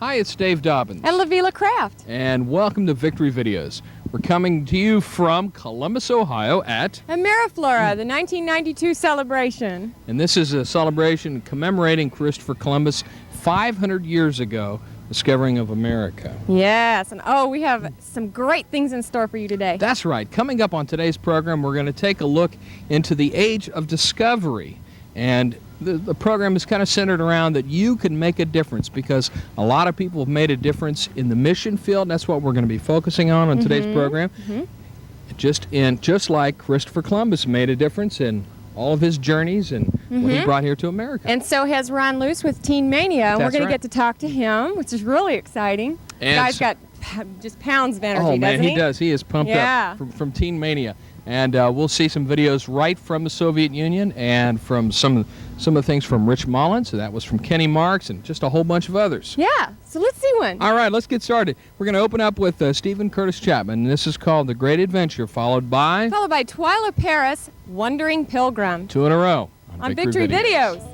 Hi, it's Dave Dobbins. And Lavila Kraft. And welcome to Victory Videos. We're coming to you from Columbus, Ohio at Ameriflora, the 1992 celebration. And this is a celebration commemorating Christopher Columbus 500 years ago, discovering of America. Yes, and we have some great things in store for you today. That's right. Coming up on today's program, we're going to take a look into the age of discovery. And the program is kind of centered around that you can make a difference, because a lot of people have made a difference in the mission field. That's what we're going to be focusing on today's program. Just like Christopher Columbus made a difference in all of his journeys and what he brought here to America. And so has Ron Luce with Teen Mania, and we're going to get to talk to him, which is really exciting. The guy's got just pounds of energy, oh, man, doesn't he? He does. He is pumped up from Teen Mania. And we'll see some videos right from the Soviet Union and from some of the things from Rich Mullins. So that was from Kenny Marks and just a whole bunch of others. Yeah, so let's see one. All right, let's get started. We're going to open up with Stephen Curtis Chapman. This is called The Great Adventure, followed by Twyla Paris, Wandering Pilgrim. 2 in a row on Victory Videos.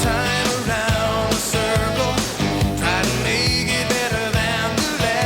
Time around the circle, try to make it better than the last.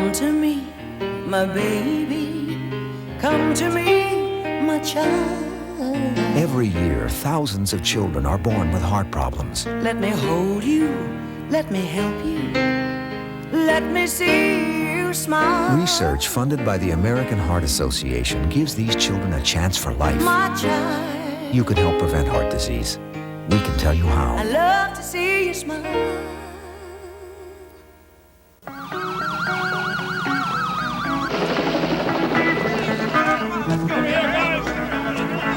Come to me, my baby. Come to me, my child. Every year, thousands of children are born with heart problems. Let me hold you. Let me help you. Let me see you smile. Research funded by the American Heart Association gives these children a chance for life. My child. You can help prevent heart disease. We can tell you how. I love to see you smile.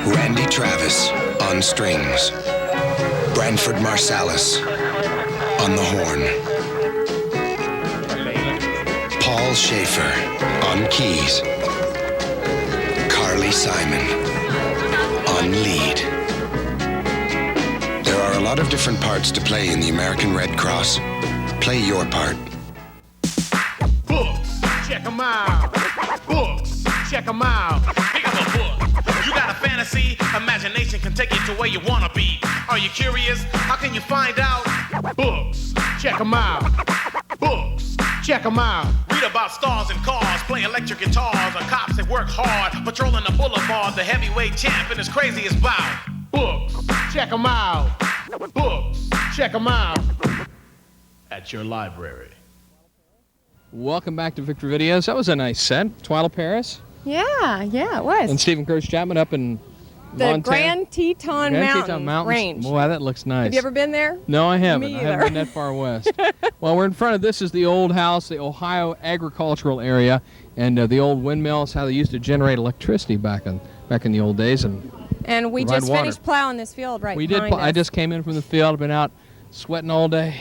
Randy Travis on strings. Branford Marsalis on the horn. Paul Schaefer on keys. Carly Simon on lead. There are a lot of different parts to play in the American Red Cross. Play your part. Books, check them out. Books, check them out. Pick up a book. You got a fantasy, imagination can take you to where you wanna be. Are you curious? How can you find out? Books, check them out. Books, check them out. Read about stars and cars, playing electric guitars, or cops that work hard, patrolling the boulevard, the heavyweight champ and his craziest bout. Books, check them out. Books, check them out. At your library. Welcome back to Victory Videos. That was a nice set. Twyla Paris. Yeah, it was. And Stephen Curtis Chapman up in the Montana. Grand Teton Mountains range. Boy, that looks nice. Have you ever been there? No, I haven't. Me I either. haven't been that far west. Well, we're in front of this is the old house, the Ohio agricultural area, and the old windmills, how they used to generate electricity back in the old days. And we provide just water. finished plowing this field right We did. behind us. I just came in from the field. I've been out sweating all day.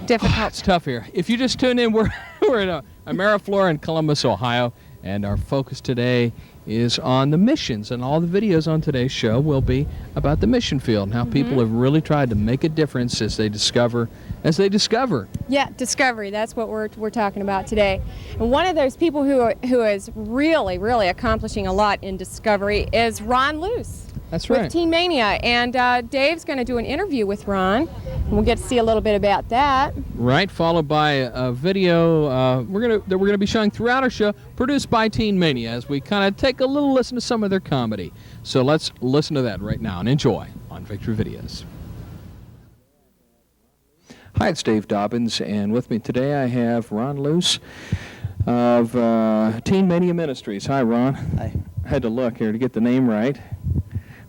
Difficult. It's tough here. If you just tuned in, we're in Ameriflora in Columbus, Ohio, and our focus today is on the missions, and all the videos on today's show will be about the mission field and how people have really tried to make a difference as they discover. Yeah, discovery. That's what we're talking about today. And one of those people who is really accomplishing a lot in discovery is Ron Luce. That's right. With Teen Mania, and Dave's going to do an interview with Ron, and we'll get to see a little bit about that. Right, followed by a video that we're gonna be showing throughout our show, produced by Teen Mania, as we kind of take a little listen to some of their comedy. So let's listen to that right now and enjoy on Victory Videos. Hi, it's Dave Dobbins, and with me today I have Ron Luce of Teen Mania Ministries. Hi, Ron. Hi. I had to look here to get the name right.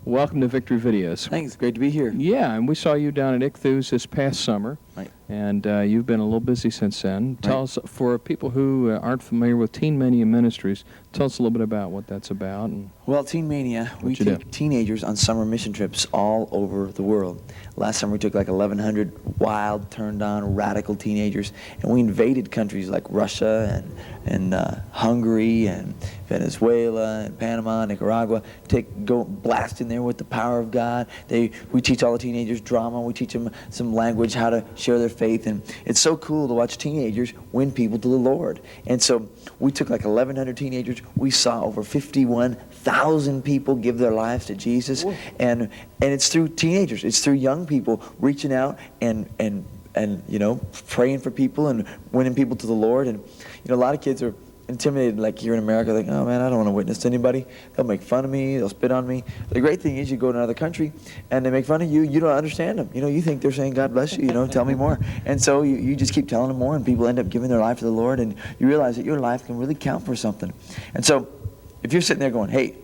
Welcome to Victory Videos. Thanks. Great to be here. Yeah, and we saw you down at Ichthus this past summer. Right. And you've been a little busy since then. Right. Tell us, for people who aren't familiar with Teen Mania Ministries, tell us a little bit about what that's about. And Well, Teen Mania, we you do? take teenagers on summer mission trips all over the world. Last summer we took like 1,100 wild, turned-on, radical teenagers, and we invaded countries like Russia and Hungary and Venezuela and Panama, Nicaragua. Go blast in there with the power of God. We teach all the teenagers drama. We teach them some language, how to share their faith, and it's so cool to watch teenagers win people to the Lord. And so we took like 1,100 teenagers. We saw over 51,000 people give their lives to Jesus, and it's through teenagers. It's through young people reaching out and praying for people and winning people to the Lord. And a lot of kids are intimidated, like here in America, like, oh man, I don't want to witness to anybody. They'll make fun of me, they'll spit on me. The great thing is you go to another country and they make fun of you, you don't understand them. You think they're saying, God bless you, tell me more. And so you just keep telling them more, and people end up giving their life to the Lord, and you realize that your life can really count for something. And so if you're sitting there going, hey,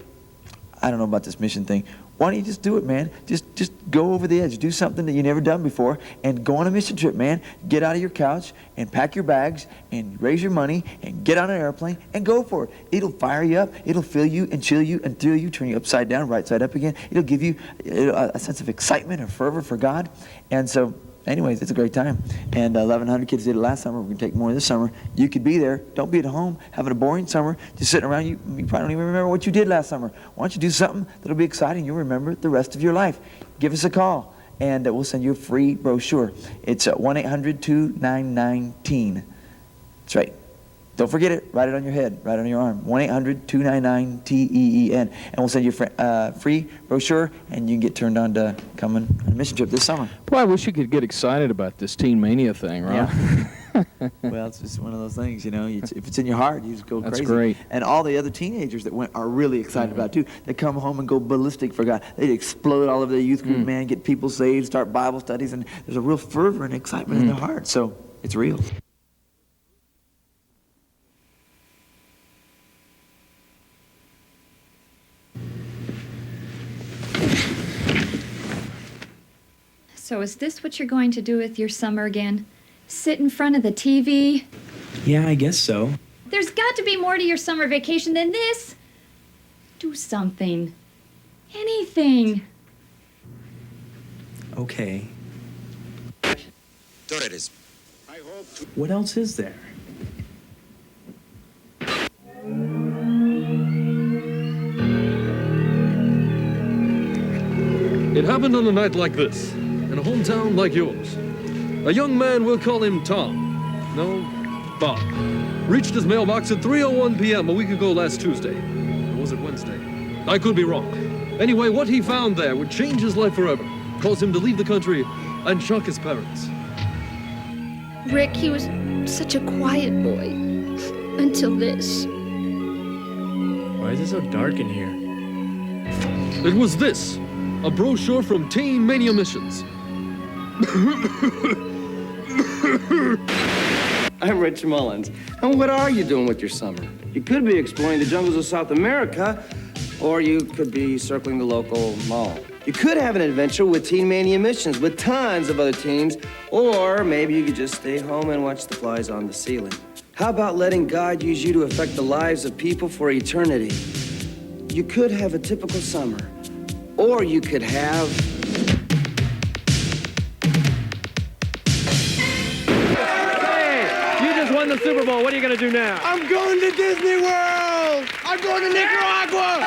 I don't know about this mission thing, why don't you just do it, man? Just go over the edge. Do something that you've never done before and go on a mission trip, man. Get out of your couch and pack your bags and raise your money and get on an airplane and go for it. It'll fire you up. It'll fill you and chill you and thrill you, turn you upside down, right side up again. It'll give you a sense of excitement and fervor for God. And so, anyways, it's a great time. And 1,100 kids did it last summer. We're going to take more this summer. You could be there. Don't be at home having a boring summer, just sitting around. You probably don't even remember what you did last summer. Why don't you do something that'll be exciting? You'll remember the rest of your life. Give us a call, and we'll send you a free brochure. It's 1-800-299-TEEN. That's right. Don't forget it. Write it on your head. Write it on your arm. 1-800-299-TEEN. And we'll send you a free brochure, and you can get turned on to coming on a mission trip this summer. boy, I wish you could get excited about this Teen Mania thing, right? Yeah. Well, it's just one of those things, you know. If it's in your heart, you just go That's crazy. great. And all the other teenagers that went are really excited about it, too. They come home and go ballistic for God. They explode all over their youth group, man, get people saved, start Bible studies, and there's a real fervor and excitement in their heart. So it's real. So is this what you're going to do with your summer again? Sit in front of the TV? Yeah, I guess so. There's got to be more to your summer vacation than this. Do something. Anything. Okay. Torres. What else is there? It happened on a night like this, in a hometown like yours. A young man, we'll call him Tom. No, Bob. Reached his mailbox at 3:01 p.m. a week ago last Tuesday. Or was it Wednesday? I could be wrong. Anyway, what he found there would change his life forever, cause him to leave the country, and shock his parents. Rick, he was such a quiet boy. Until this. Why is it so dark in here? It was this, a brochure from Teen Mania Missions. I'm Rich Mullins. And what are you doing with your summer? You could be exploring the jungles of South America, or you could be circling the local mall. You could have an adventure with Teen Mania Missions with tons of other teens, or maybe you could just stay home and watch the flies on the ceiling. How about letting God use you to affect the lives of people for eternity? You could have a typical summer, or you could have... You just won the Super Bowl. What are you going to do now? I'm going to Disney World! I'm going to Nicaragua!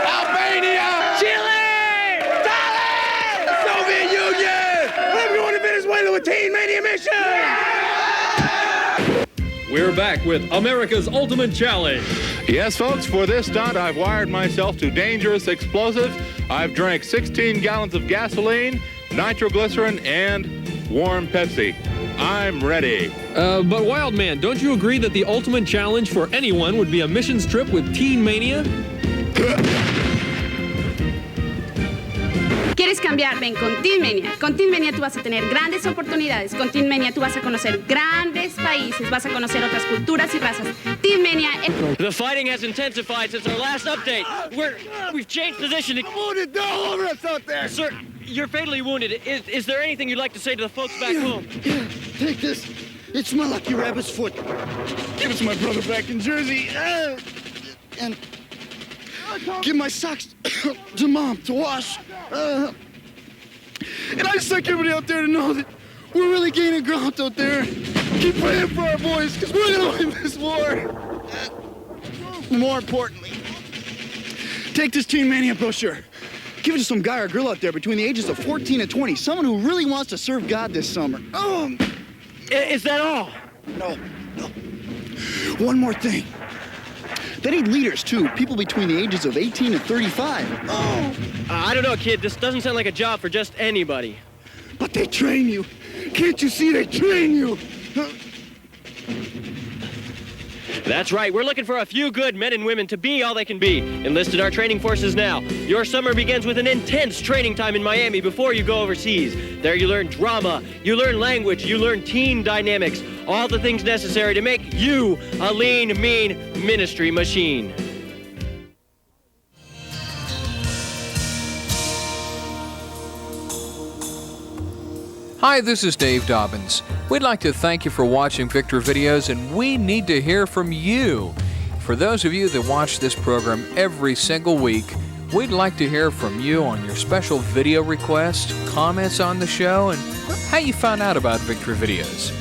Albania! Chile! Italy! The Soviet Union! I'm going to Venezuela with Teen Mania Mission! We're back with America's Ultimate Challenge. Yes, folks, for this stunt, I've wired myself to dangerous explosives. I've drank 16 gallons of gasoline, nitroglycerin, and warm Pepsi. I'm ready. But Wild Man, don't you agree that the ultimate challenge for anyone would be a missions trip with Teen Mania? ¿Quieres cambiar? Ven con Teen Mania. Con Teen Mania tú vas a tener grandes oportunidades. Con Teen Mania tú vas a conocer grandes países. Vas a conocer otras culturas y razas. Teen Mania... The fighting has intensified since our last update. We've changed position. Wounded all over us out there! Sir, you're fatally wounded. Is there anything you'd like to say to the folks back home? Yeah, take this. It's my lucky rabbit's foot. Give it to my brother back in Jersey. And give my socks to Mom to wash. And I just like everybody out there to know that we're really gaining ground out there. Keep praying for our boys, because we're going to win this war. More importantly, take this Teen Mania brochure. Give it to some guy or girl out there between the ages of 14 and 20. Someone who really wants to serve God this summer. Is that all? No. One more thing. They need leaders, too. People between the ages of 18 and 35. I don't know, kid. This doesn't sound like a job for just anybody. But they train you. Can't you see they train you? That's right. We're looking for a few good men and women to be all they can be. Enlist in our training forces now. Your summer begins with an intense training time in Miami before you go overseas. There you learn drama, you learn language, you learn team dynamics, all the things necessary to make you a lean, mean ministry machine. Hi, this is Dave Dobbins. We'd like to thank you for watching Victor Videos, and we need to hear from you. For those of you that watch this program every single week, we'd like to hear from you on your special video requests, comments on the show, and how you found out about Victor Videos.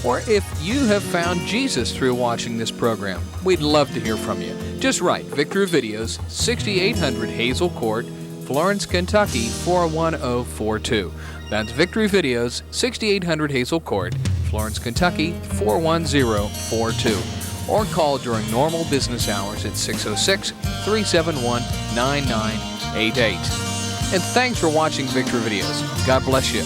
Or if you have found Jesus through watching this program, we'd love to hear from you. Just write Victor Videos, 6800 Hazel Court, Florence, Kentucky, 41042. That's Victory Videos, 6800 Hazel Court, Florence, Kentucky, 41042. Or call during normal business hours at 606-371-9988. And thanks for watching Victory Videos. God bless you.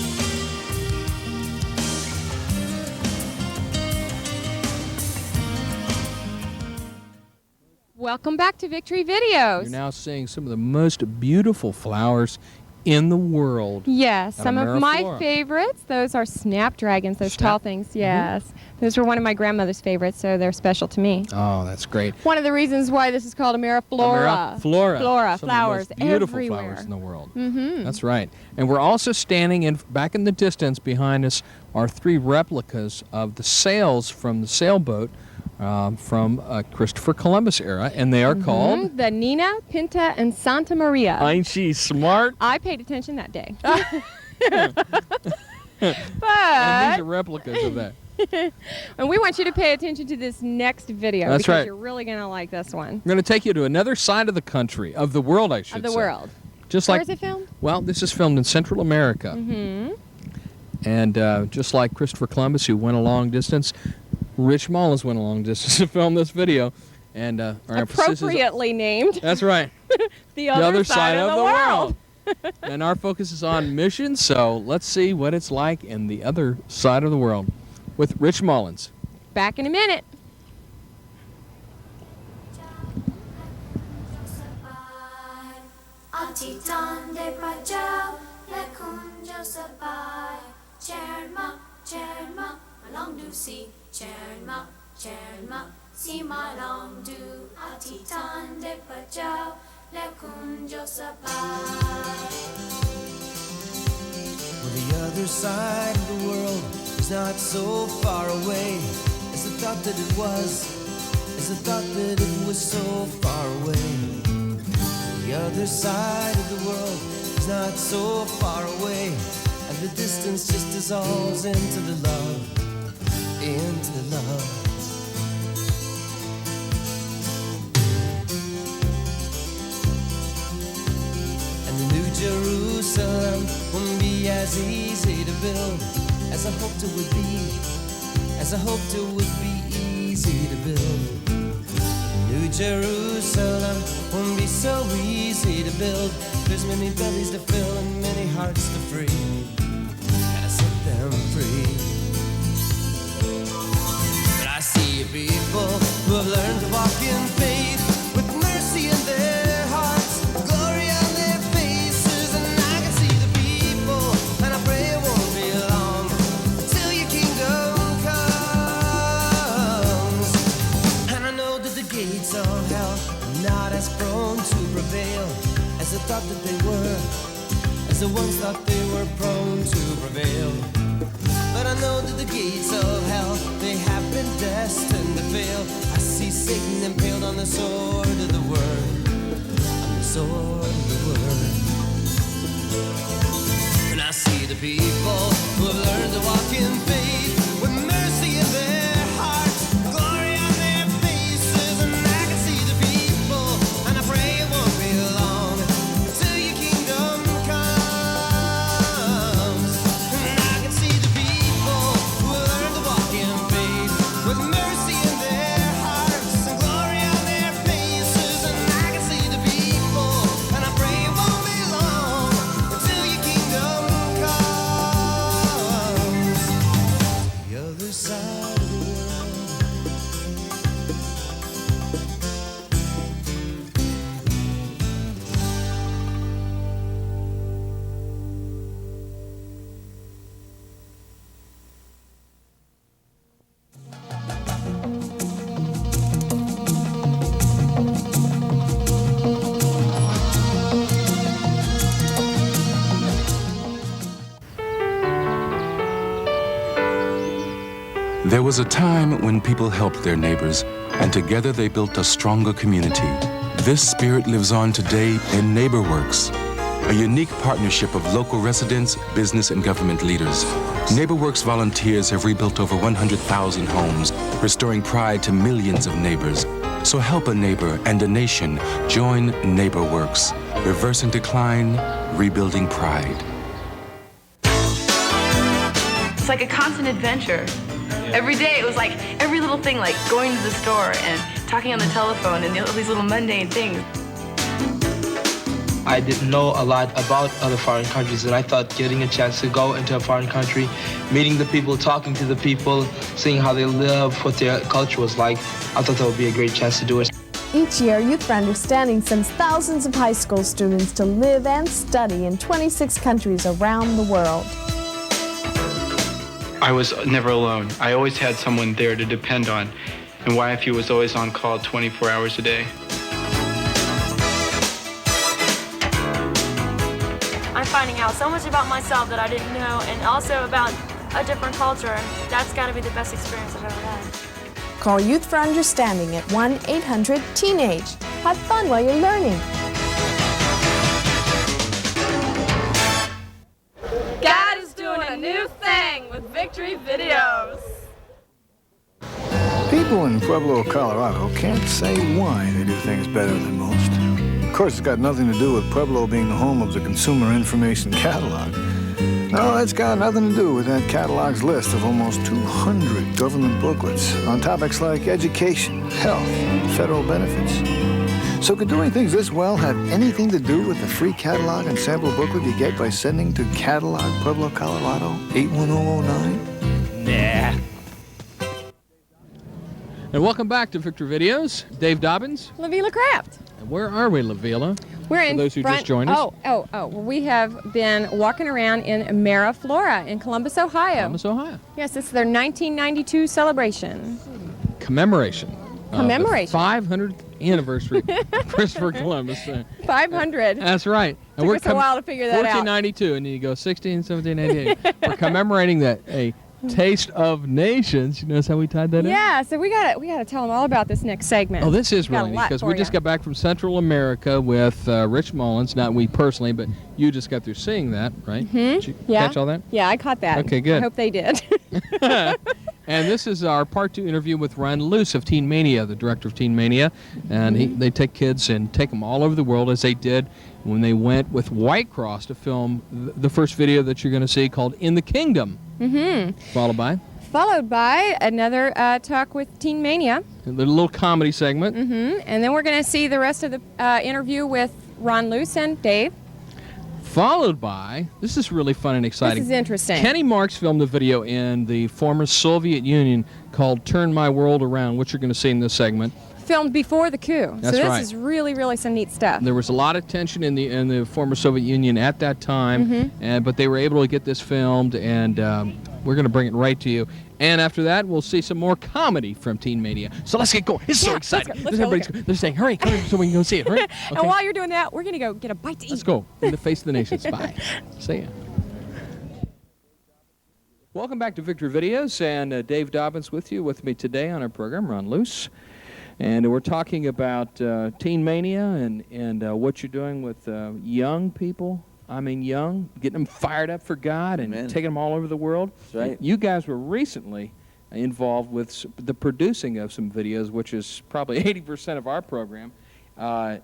Welcome back to Victory Videos. You're now seeing some of the most beautiful flowers in the world. Yes, some of my favorites. Those are snapdragons, those tall things. Yes. Those were one of my grandmother's favorites, so they're special to me. Oh, that's great. One of the reasons why this is called Ameriflora. Flora. Flora, Some flowers of the most beautiful everywhere. flowers in the world. Mm-hmm. That's right. And we're also standing back in the distance behind us are 3 replicas of the sails from the sailboat from Christopher Columbus era, and they are called the Nina, Pinta, and Santa Maria. Ain't she smart? I paid attention that day. And these are replicas of that. And we want you to pay attention to this next video. That's because right. You're really going to like this one. We're going to take you to another side of the country, of the world, I should say. Of the world. Just Where like, is it filmed? Well, this is filmed in Central America. Mm-hmm. And just like Christopher Columbus, who went a long distance, Rich Mullins went a long distance to film this video. And our emphasis is Appropriately named. That's right. the other side of the world. And our focus is on missions, so let's see what it's like in the other side of the world with Rich Mullins. Back in a minute. Well, the other side of the world is not so far away as I thought that it was, as I thought that it was so far away. The other side of the world is not so far away, and the distance just dissolves into the love, into the love. New Jerusalem won't be as easy to build as I hoped it would be, as I hoped it would be easy to build. New Jerusalem won't be so easy to build. There's many bellies to fill and many hearts to free. Gotta set them free. But I see people who have learned to walk in faith with mercy in their hearts, glory on their faces, and I can see the people, and I pray it won't be long till your kingdom comes. And I know that the gates of hell are not as prone to prevail as I thought that they were, as I once thought they were prone to prevail. But I know that the gates of hell, they have been destined to fail. I see Satan impaled on the sword of the word, on the sword of the word. And I see the people who have learned to walk in faith with mercy in their hearts, glory on their faces, and I can see the people, and I pray it won't be long till your kingdom comes. And I can see the people who have learned to walk in faith with mercy in their hearts and glory on their faces, and I can see the people, and I pray it won't be long until your kingdom comes. The other side of the world. There was a time when people helped their neighbors, and together they built a stronger community. This spirit lives on today in NeighborWorks, a unique partnership of local residents, business, and government leaders. NeighborWorks volunteers have rebuilt over 100,000 homes, restoring pride to millions of neighbors. So help a neighbor and a nation. Join NeighborWorks, reversing decline, rebuilding pride. It's like a constant adventure. Every day it was like every little thing, like going to the store and talking on the telephone and all these little mundane things. I didn't know a lot about other foreign countries, and I thought getting a chance to go into a foreign country, meeting the people, talking to the people, seeing how they live, what their culture was like, I thought that would be a great chance to do it. Each year, Youth for Understanding sends thousands of high school students to live and study in 26 countries around the world. I was never alone. I always had someone there to depend on, and YFU was always on call 24 hours a day. I'm finding out so much about myself that I didn't know, and also about a different culture, and that's got to be the best experience I've ever had. Call Youth for Understanding at 1-800-TEENAGE. Have fun while you're learning. God is doing a new thing with Victory Videos. People in Pueblo, Colorado can't say why they do things better than most. Of course, it's got nothing to do with Pueblo being the home of the Consumer Information Catalog. No, it's got nothing to do with that catalog's list of almost 200 government booklets on topics like education, health, and federal benefits. So could doing things this well have anything to do with the free catalog and sample booklet you get by sending to Catalog, Pueblo, Colorado, 81009? Nah. And welcome back to Victor Videos. Dave Dobbins. Lavila Craft. And where are we, Lavila? We're For in those who front, just joined us. We have been walking around in Mara Flora in Columbus, Ohio. Columbus, Ohio. Yes, it's their 1992 celebration. Commemoration. Commemoration. The 500th anniversary of Christopher Columbus. 500. That's right. Took us a while to figure that out. 1492, and then you go 16, 17, 88. We're commemorating a Taste of Nations. You notice how we tied that in? Yeah, so we gotta tell them all about this next segment. Oh, this is Got really a neat lot because for we just ya. got back from Central America with Rich Mullins. Not we personally, but you just got through seeing that, right? Did you catch all that? Yeah, I caught that. Okay, good. I hope they did. And this is our part 2 interview with Ron Luce of Teen Mania, the director of Teen Mania. And they take kids and take them all over the world, as they did when they went with White Cross to film the first video that you're going to see called In the Kingdom. Followed by another talk with Teen Mania. a little comedy segment. And then we're going to see the rest of the interview with Ron Luce and Dave. Followed by, this is really fun and exciting. This is interesting. Kenny Marks filmed a video in the former Soviet Union called Turn My World Around, which you're going to see in this segment. Filmed before the coup. That's so this right. is really, really some neat stuff. There was a lot of tension in the former Soviet Union at that time, but they were able to get this filmed, and we're going to bring it right to you. And after that, we'll see some more comedy from Teen Mania. So let's get going. It's so exciting. They're saying, hurry, come so we can go see it. Hurry. Okay. And while you're doing that, we're going to go get a bite to eat. Let's go. In the face of the nations. Bye. See ya. Welcome back to Victor Videos, and Dave Dobbins with me today on our program, Ron Luce. And we're talking about Teen Mania and what you're doing with young people. I mean, young, getting them fired up for God and taking them all over the world. That's right. You guys were recently involved with the producing of some videos, which is probably 80% of our program,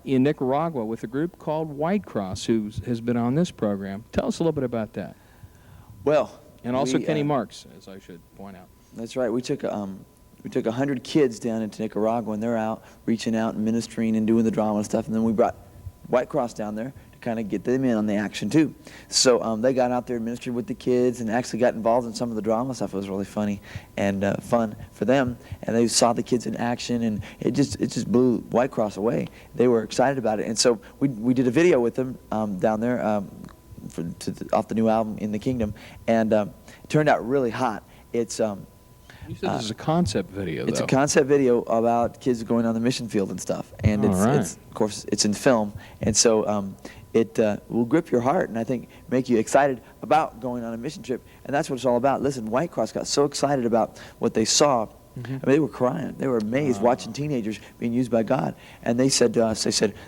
in Nicaragua with a group called White Cross, who has been on this program. Tell us a little bit about that. Well, and also Kenny Marks, as I should point out. That's right. We took 100 kids down into Nicaragua, and they're out reaching out and ministering and doing the drama and stuff. And then we brought White Cross down there to kind of get them in on the action too. So they got out there and ministered with the kids and actually got involved in some of the drama stuff. It was really funny and fun for them. And they saw the kids in action, and it just blew White Cross away. They were excited about it. And so we did a video with them down there off the new album In the Kingdom, and it turned out really hot. It's you said this is a concept video, It's though. a concept video about kids going on the mission field and stuff. And it's of course, it's in film. And so it will grip your heart and I think make you excited about going on a mission trip. And that's what it's all about. Listen, White Cross got so excited about what they saw. I mean, they were crying. They were amazed watching teenagers being used by God. And they said to us,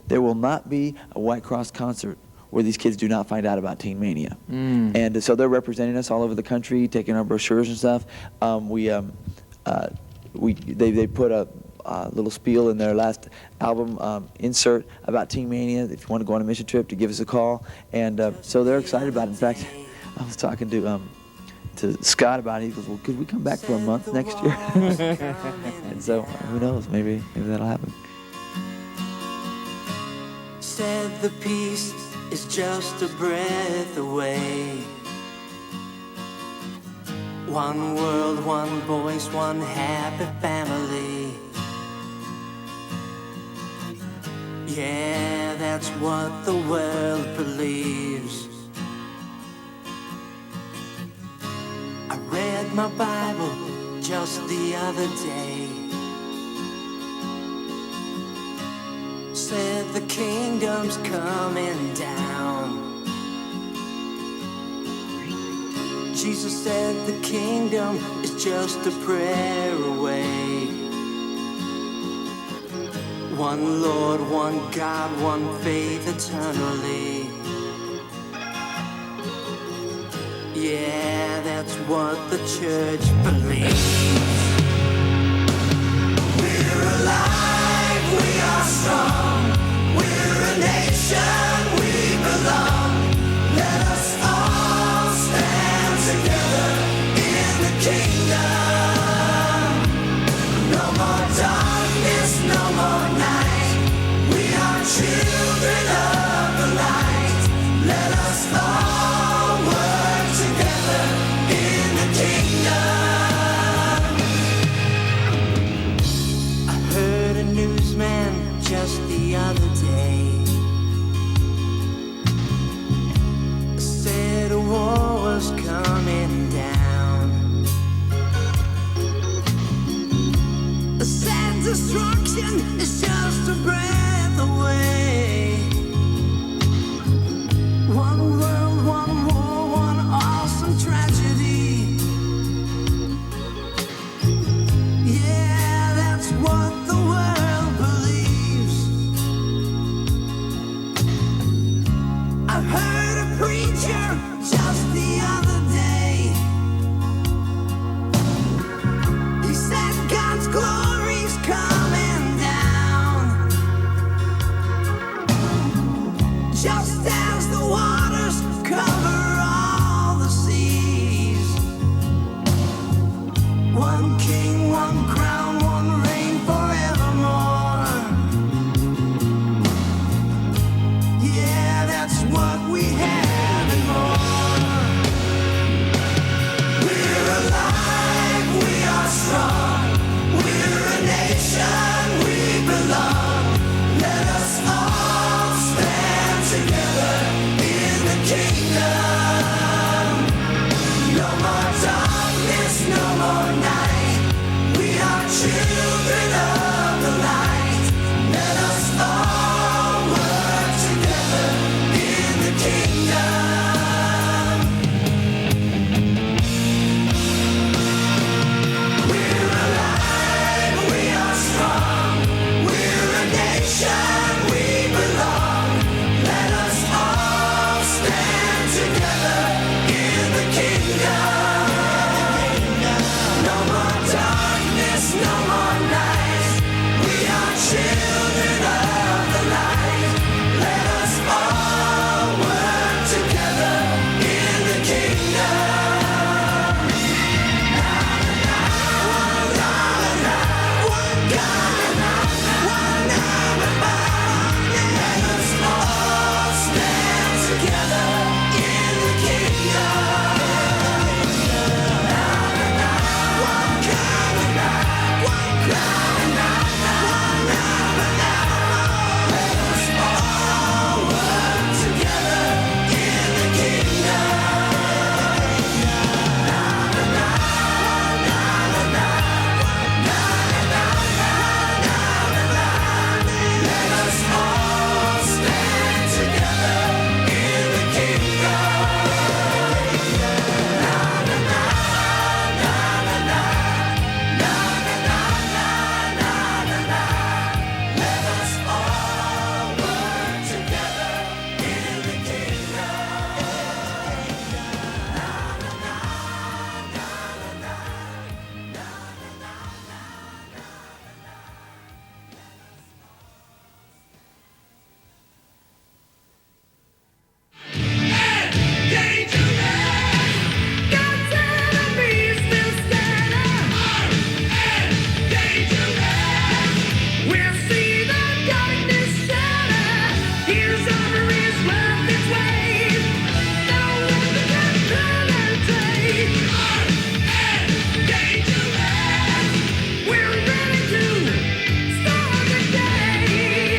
there will not be a White Cross concert where these kids do not find out about Teen Mania. And so they're representing us all over the country, taking our brochures and stuff. They put a little spiel in their last album insert about Teen Mania. If you want to go on a mission trip, to give us a call. And so they're excited about it. In fact, I was talking to Scott about it. He goes, well, could we come back for a month next year? And so who knows, maybe that'll happen. Said the peace is just a breath away. One world, one voice, one happy family. Yeah, that's what the world believes. I read my Bible just the other day. Said the kingdom's coming down. Jesus said the kingdom is just a prayer away. One Lord, one God, one faith eternally. Yeah, that's what the church believes. We're alive, we are strong. We're a nation, we belong. Let us all stand together in the kingdom. No more darkness, no more night. We are children of the light. Let us all work together in the kingdom. I heard a newsman just the other day said a war was coming down. Said destruction is just a breath away. One world, one war, one awesome tragedy. Yeah, that's what the world believes. I heard a preacher just the other day. He said God's glory's coming down. Just as the waters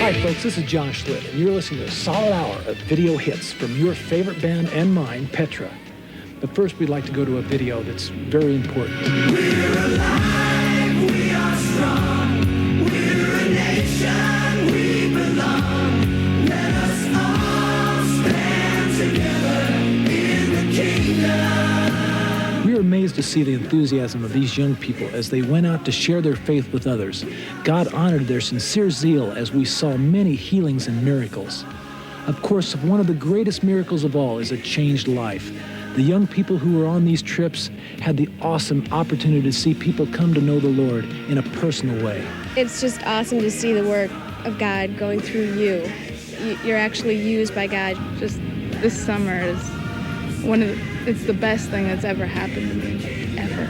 Hi folks, this is John Schlitt, and you're listening to a solid hour of video hits from your favorite band and mine, Petra. But first we'd like to go to a video that's very important. We're alive, we are strong, we're a nation, we belong. Let us all stand together in the kingdom. We were amazed to see the enthusiasm of these young people as they went out to share their faith with others. God honored their sincere zeal as we saw many healings and miracles. Of course, one of the greatest miracles of all is a changed life. The young people who were on these trips had the awesome opportunity to see people come to know the Lord in a personal way. It's just awesome to see the work of God going through you. You're actually used by God. Just this summer is it's the best thing that's ever happened to me, ever.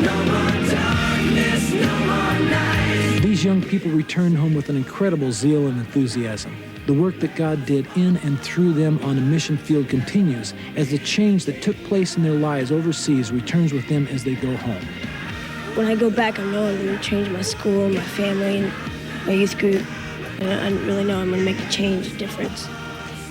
No more darkness, no more night. These young people returned home with an incredible zeal and enthusiasm. The work that God did in and through them on the mission field continues as the change that took place in their lives overseas returns with them as they go home. When I go back, I know I'm going to change my school, my family, and my youth group. And I really know I'm going to make a change, a difference.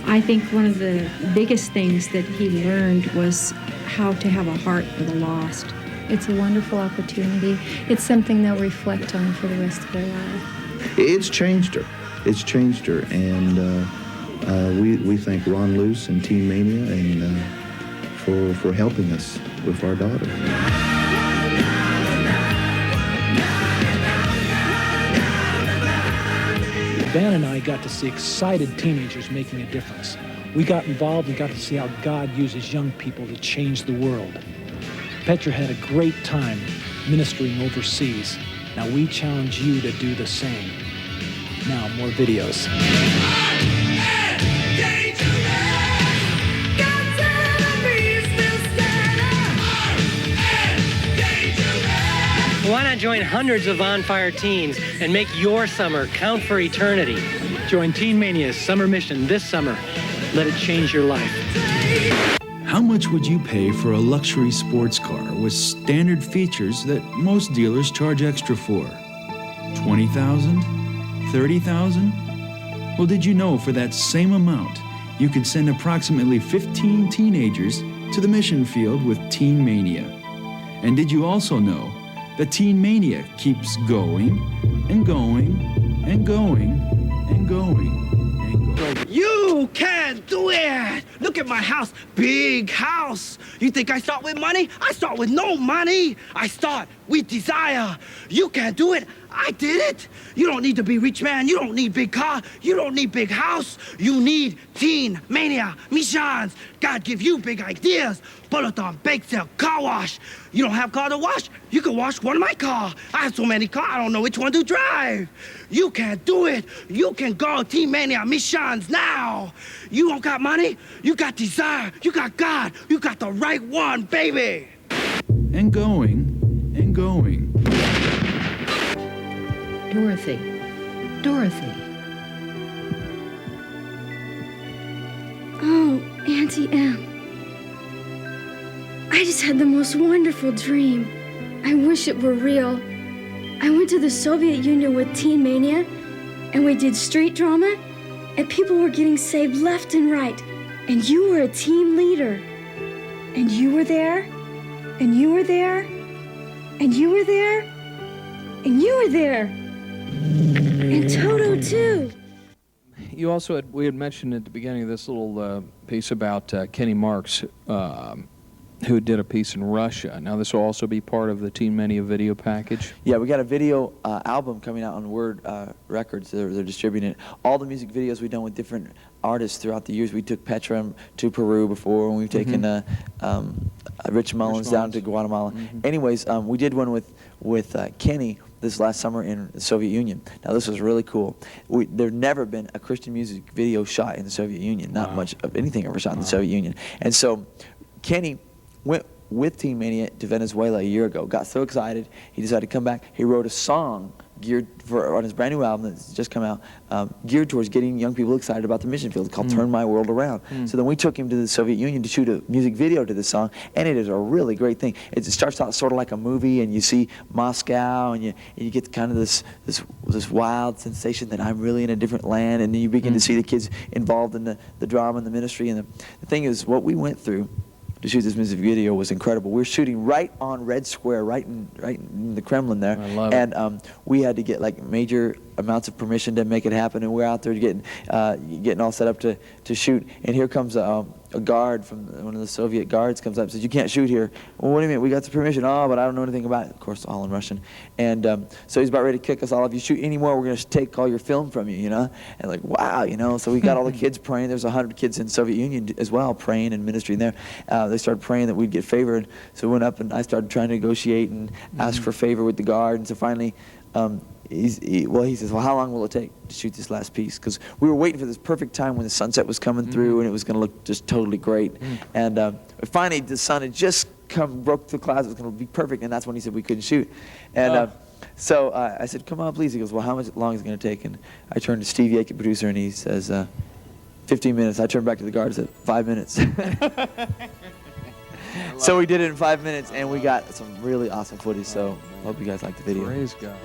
I think one of the biggest things that he learned was how to have a heart for the lost. It's a wonderful opportunity. It's something they'll reflect on for the rest of their life. It's changed her. It's changed her, and we thank Ron Luce and Teen Mania and for helping us with our daughter. Van and I got to see excited teenagers making a difference. We got involved and got to see how God uses young people to change the world. Petra had a great time ministering overseas. Now we challenge you to do the same. Now, more videos. Why not join hundreds of on fire teens and make your summer count for eternity? Join Teen Mania's summer mission this summer. Let it change your life. How much would you pay for a luxury sports car with standard features that most dealers charge extra for? $20,000? $30,000? Well, did you know for that same amount, you could send approximately 15 teenagers to the mission field with Teen Mania? And did you also know that Teen Mania keeps going and going and going and going and going? You can do it! Look at my house, big house. You think I start with money? I start with no money. I start with desire. You can do it. I did it. You don't need to be rich man. You don't need big car. You don't need big house. You need Teen Mania missions. God give you big ideas. Peloton, bake sale, car wash. You don't have car to wash? You can wash one of my car. I have so many cars, I don't know which one to drive. You can do it. You can go Teen Mania missions now. You don't got money? You got desire. You got God. You got the right one, baby. And going and going. Dorothy. Oh, Auntie M. I just had the most wonderful dream. I wish it were real. I went to the Soviet Union with Teen Mania, and we did street drama, and people were getting saved left and right. And you were a team leader. And you were there, and you were there, and you were there, and you were there. And Toto, too. You also we had mentioned at the beginning of this little piece about Kenny Marks, who did a piece in Russia. Now, this will also be part of the Teen Mania video package? Yeah, we got a video album coming out on Word Records. They're distributing it. All the music videos we've done with different artists throughout the years. We took Petra to Peru before, and we've taken Rich Mullins down to Guatemala. Anyways, we did one with Kenny this last summer in the Soviet Union. Now, this was really cool. There'd never been a Christian music video shot in the Soviet Union. Not much of anything ever shot in the Soviet Union. And so Kenny went with Teen Mania to Venezuela a year ago, got so excited, he decided to come back. He wrote a song geared on his brand new album that's just come out, geared towards getting young people excited about the mission field, called Turn My World Around. So then we took him to the Soviet Union to shoot a music video to this song, and it is a really great thing. It starts out sort of like a movie, and you see Moscow, and you get kind of this wild sensation that I'm really in a different land, and then you begin to see the kids involved in the drama and the ministry. And the thing is, what we went through to shoot this music video was incredible. We were shooting right on Red Square, right in the Kremlin there. I love and we had to get like major amounts of permission to make it happen, and we're out there getting all set up to shoot. And here comes a guard from one of the Soviet guards comes up and says, "You can't shoot here." "Well, what do you mean? We got the permission." "Oh, but I don't know anything about it." Of course, all in Russian. And so he's about ready to kick us all. "If you shoot any more, we're going to take all your film from you," you know? And like, wow, you know? So we got all the kids praying. There's 100 kids in the Soviet Union as well praying and ministering there. They started praying that we'd get favored. So we went up and I started trying to negotiate and ask for favor with the guard. And so finally, he says, "Well, how long will it take to shoot this last piece?" Because we were waiting for this perfect time when the sunset was coming through and it was going to look just totally great. And finally, the sun had just broke the clouds. It was going to be perfect, and that's when he said we couldn't shoot. And so I said, "Come on, please." He goes, "Well, how long is it going to take?" And I turned to Steve Yake, the producer, and he says, 15 minutes. I turned back to the guard and said, 5 minutes. So we did it in 5 minutes, and we got some really awesome footage. So I hope you guys like the video. Praise God.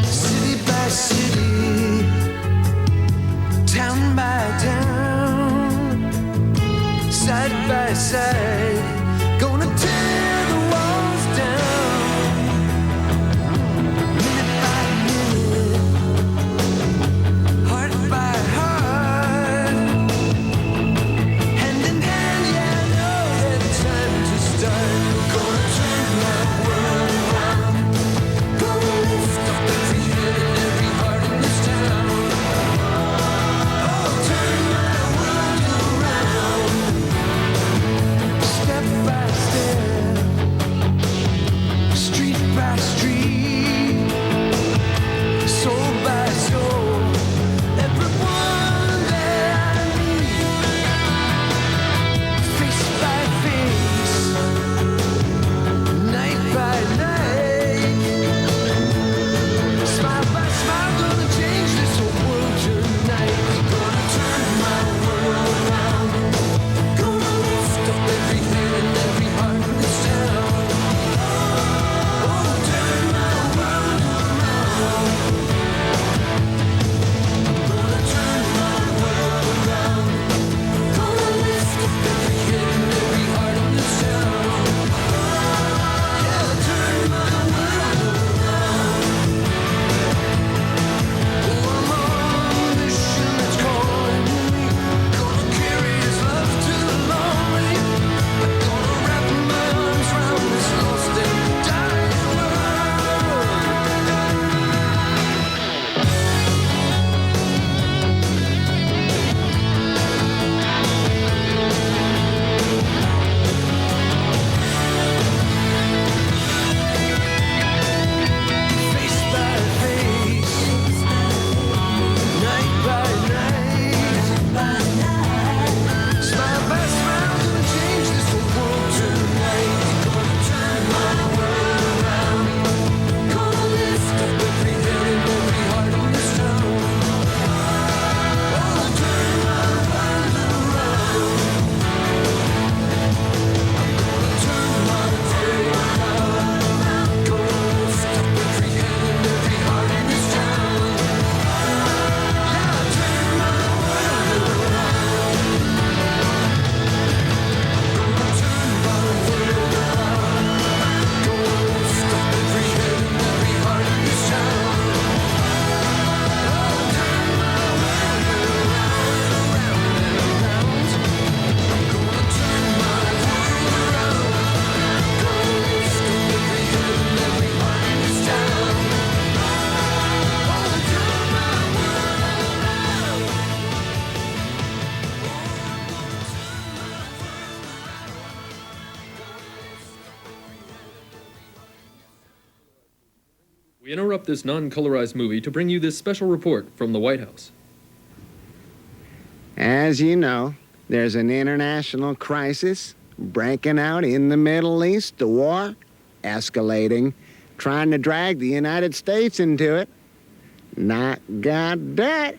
City by city, interrupt this non-colorized movie to bring you this special report from the White House. As you know, there's an international crisis breaking out in the Middle East, the war escalating, trying to drag the United States into it. Not got that.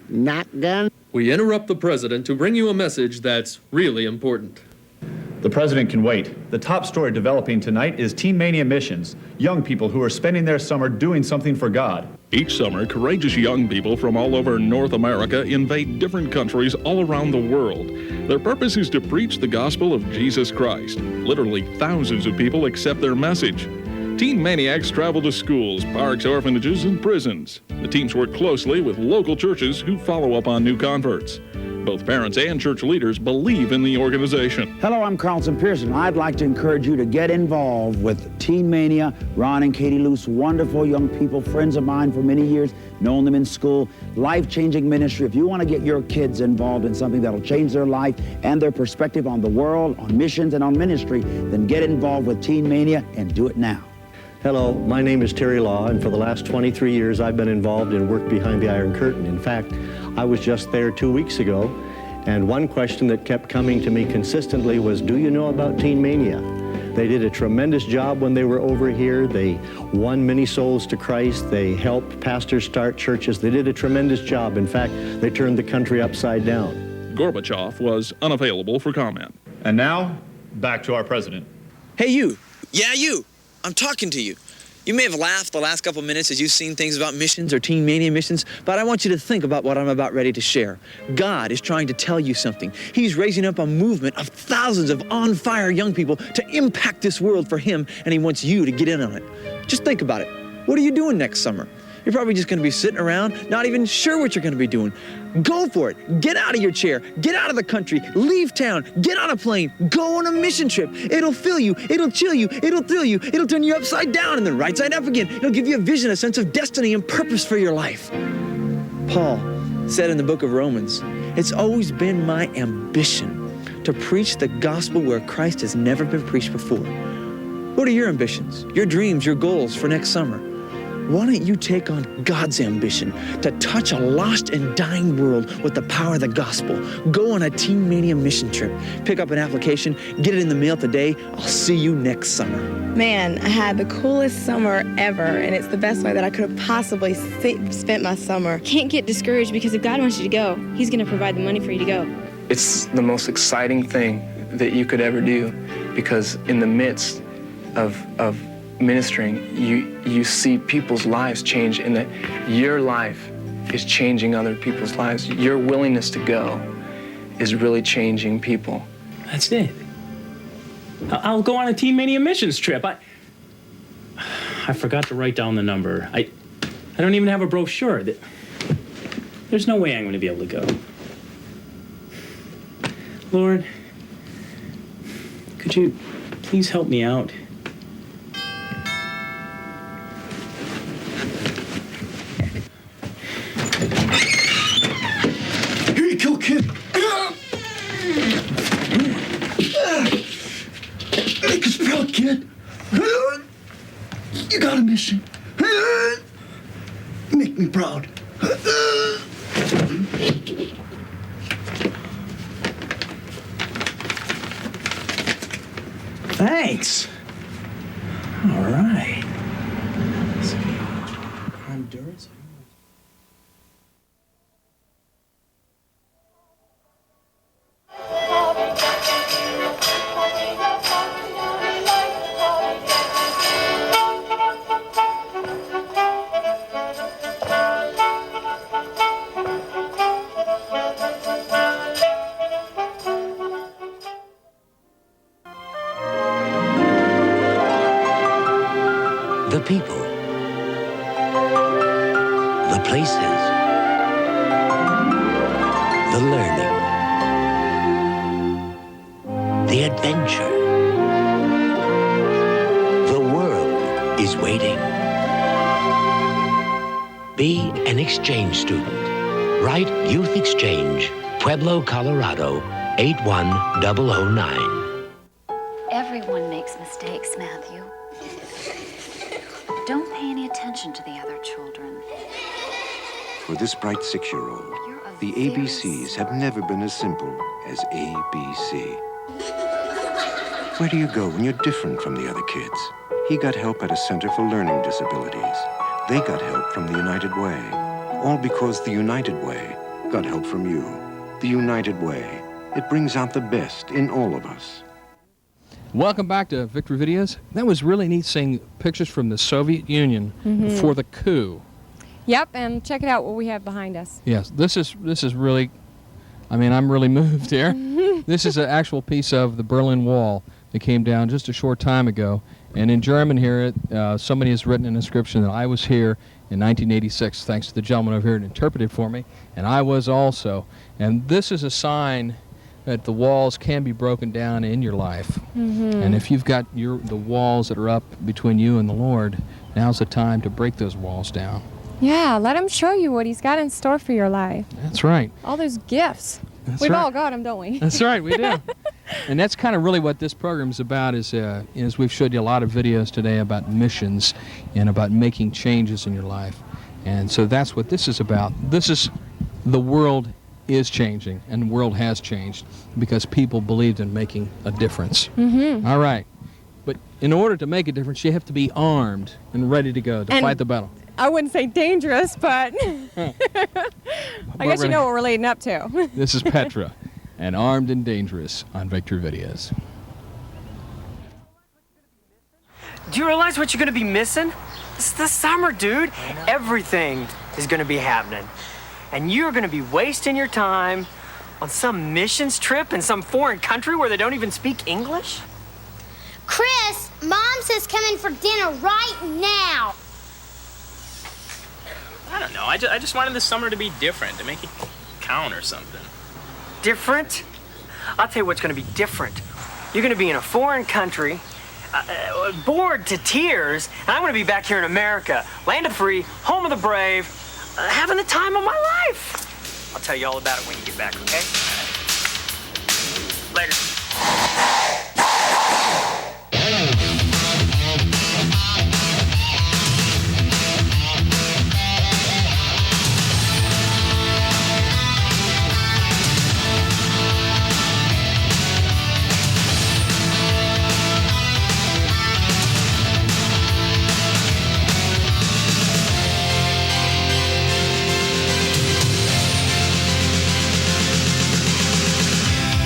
Not gonna. We interrupt the president to bring you a message that's really important. The president can wait. The top story developing tonight is Teen Mania missions, young people who are spending their summer doing something for God. Each summer, courageous young people from all over North America invade different countries all around the world. Their purpose is to preach the gospel of Jesus Christ. Literally thousands of people accept their message. Teen Maniacs travel to schools, parks, orphanages, and prisons. The teams work closely with local churches who follow up on new converts. Both parents and church leaders believe in the organization. Hello, I'm Carlton Pearson. I'd like to encourage you to get involved with Teen Mania. Ron and Katie Luce, wonderful young people, friends of mine for many years, known them in school, life-changing ministry. If you want to get your kids involved in something that'll change their life and their perspective on the world, on missions, and on ministry, then get involved with Teen Mania and do it now. Hello, my name is Terry Law, and for the last 23 years I've been involved in work behind the Iron Curtain. In fact, I was just there 2 weeks ago, and one question that kept coming to me consistently was, do you know about Teen Mania? They did a tremendous job when they were over here. They won many souls to Christ. They helped pastors start churches. They did a tremendous job. In fact, they turned the country upside down. Gorbachev was unavailable for comment. And now, back to our president. Hey, you. Yeah, you. I'm talking to you. You may have laughed the last couple minutes as you've seen things about missions or Teen Mania missions, but I want you to think about what I'm about ready to share. God is trying to tell you something. He's raising up a movement of thousands of on-fire young people to impact this world for Him, and He wants you to get in on it. Just think about it. What are you doing next summer? You're probably just going to be sitting around, not even sure what you're going to be doing. Go for it. Get out of your chair. Get out of the country. Leave town. Get on a plane. Go on a mission trip. It'll fill you. It'll chill you. It'll thrill you. It'll turn you upside down and then right side up again. It'll give you a vision, a sense of destiny and purpose for your life. Paul said in the book of Romans, it's always been my ambition to preach the gospel where Christ has never been preached before. What are your ambitions, your dreams, your goals for next summer? Why don't you take on God's ambition to touch a lost and dying world with the power of the gospel? Go on a Teen Mania mission trip. Pick up an application, get it in the mail today. I'll see you next summer. Man, I had the coolest summer ever, and it's the best way that I could have possibly spent my summer. Can't get discouraged, because if God wants you to go, He's going to provide the money for you to go. It's the most exciting thing that you could ever do, because in the midst of ministering, you see people's lives change, and that your life is changing other people's lives. Your willingness to go is really changing people. That's it. I'll go on a Teen Mania missions trip. I forgot to write down the number. I don't even have a brochure. There's no way I'm going to be able to go. Lord, could you please help me out? Kid. Make us proud, kid. You got a mission. Make me proud. Thanks. All right. Honduras. The people, the places, the learning, the adventure. The world is waiting. Be an exchange student. Write Youth Exchange, Pueblo, Colorado, 81009. Everyone makes mistakes, Matthew. Don't pay any attention to the other children. For this bright 6-year-old, the ABCs have never been as simple as ABC. Where do you go when you're different from the other kids? He got help at a Center for Learning Disabilities. They got help from the United Way. All because the United Way got help from you. The United Way. It brings out the best in all of us. Welcome back to Victory Videos. That was really neat seeing pictures from the Soviet Union before the coup. Yep, and check it out what we have behind us. Yes, this is really, I mean, I'm really moved here. This is an actual piece of the Berlin Wall that came down just a short time ago. And in German here, somebody has written an inscription that I was here in 1986, thanks to the gentleman over here that interpreted for me, and I was also. And this is a sign that the walls can be broken down in your life. And if you've got the walls that are up between you and the Lord, now's the time to break those walls down. Yeah, let him show you what he's got in store for your life. That's right. All those gifts. That's We've right. all got them, don't we? That's right, we do. And that's kind of really what this program is about, is we've showed you a lot of videos today about missions and about making changes in your life. And so that's what this is about. This is, the world is changing, and the world has changed because people believed in making a difference. All right. But in order to make a difference, you have to be armed and ready to go to fight the battle. I wouldn't say dangerous, but I guess you know what we're leading up to. This is Petra, and Armed and Dangerous on Victory Videos. Do you realize what you're gonna be missing? It's the summer, dude. Everything is gonna be happening. And you're gonna be wasting your time on some missions trip in some foreign country where they don't even speak English? Chris, Mom says come in for dinner right now. I don't know. I just wanted this summer to be different, to make it count or something. Different? I'll tell you what's gonna be different. You're gonna be in a foreign country, bored to tears, and I'm gonna be back here in America, land of the free, home of the brave, having the time of my life. I'll tell you all about it when you get back, okay? Later.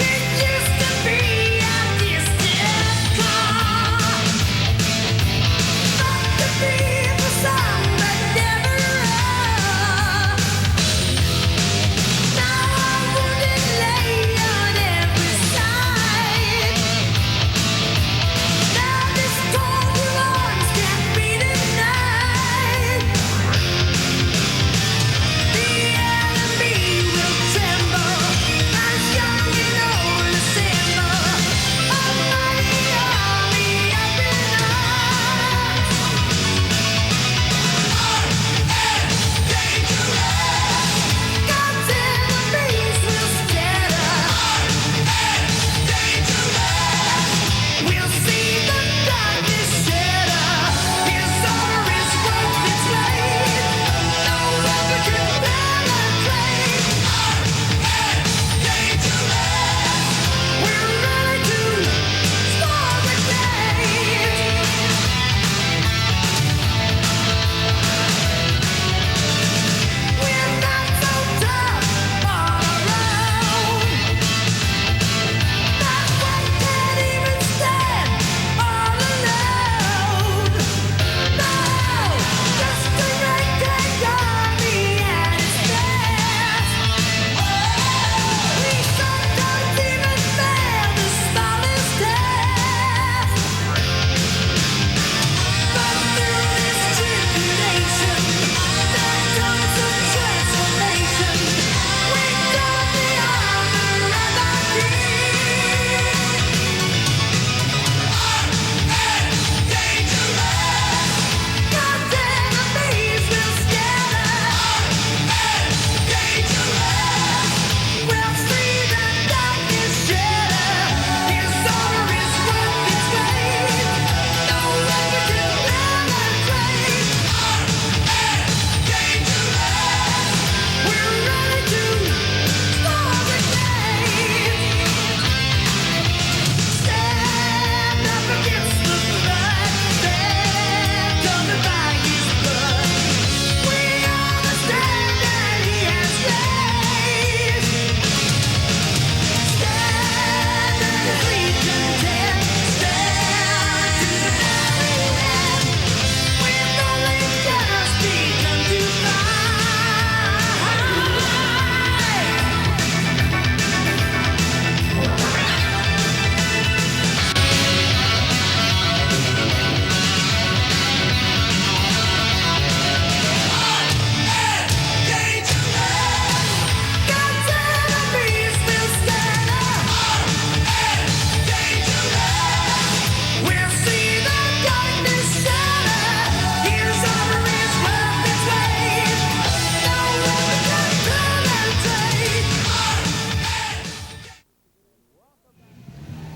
It used to be a distant call.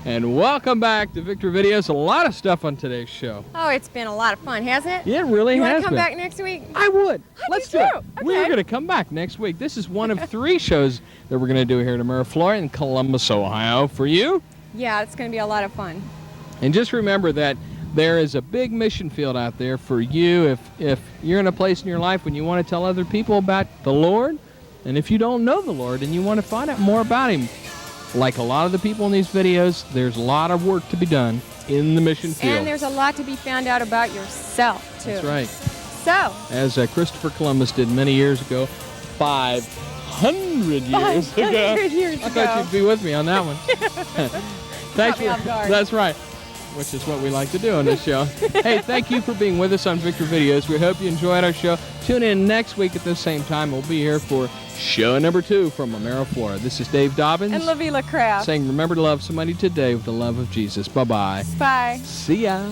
And welcome back to Victor Videos. A lot of stuff on today's show. Oh, it's been a lot of fun, hasn't it? Yeah, it really you has want to come been. back next week? I would. Let's do it. Okay. We're going to come back next week. This is one of 3 shows that we're going to do here at Ameriflora in Columbus, Ohio for you. Yeah, it's going to be a lot of fun. And just remember that there is a big mission field out there for you if you're in a place in your life when you want to tell other people about the Lord, and if you don't know the Lord and you want to find out more about Him. Like a lot of the people in these videos, there's a lot of work to be done in the mission field. And there's a lot to be found out about yourself, too. That's right. So, as Christopher Columbus did many years ago, 500 years ago. 500 years I ago. thought you'd be with me on that one. Thanks Caught me off guard. That's right. Which is what we like to do on this show. Hey, thank you for being with us on Victor Videos. We hope you enjoyed our show. Tune in next week at the same time. We'll be here for show number 2 from Ameriflora. This is Dave Dobbins. And Lavila Kraft. Saying remember to love somebody today with the love of Jesus. Bye-bye. Bye. See ya.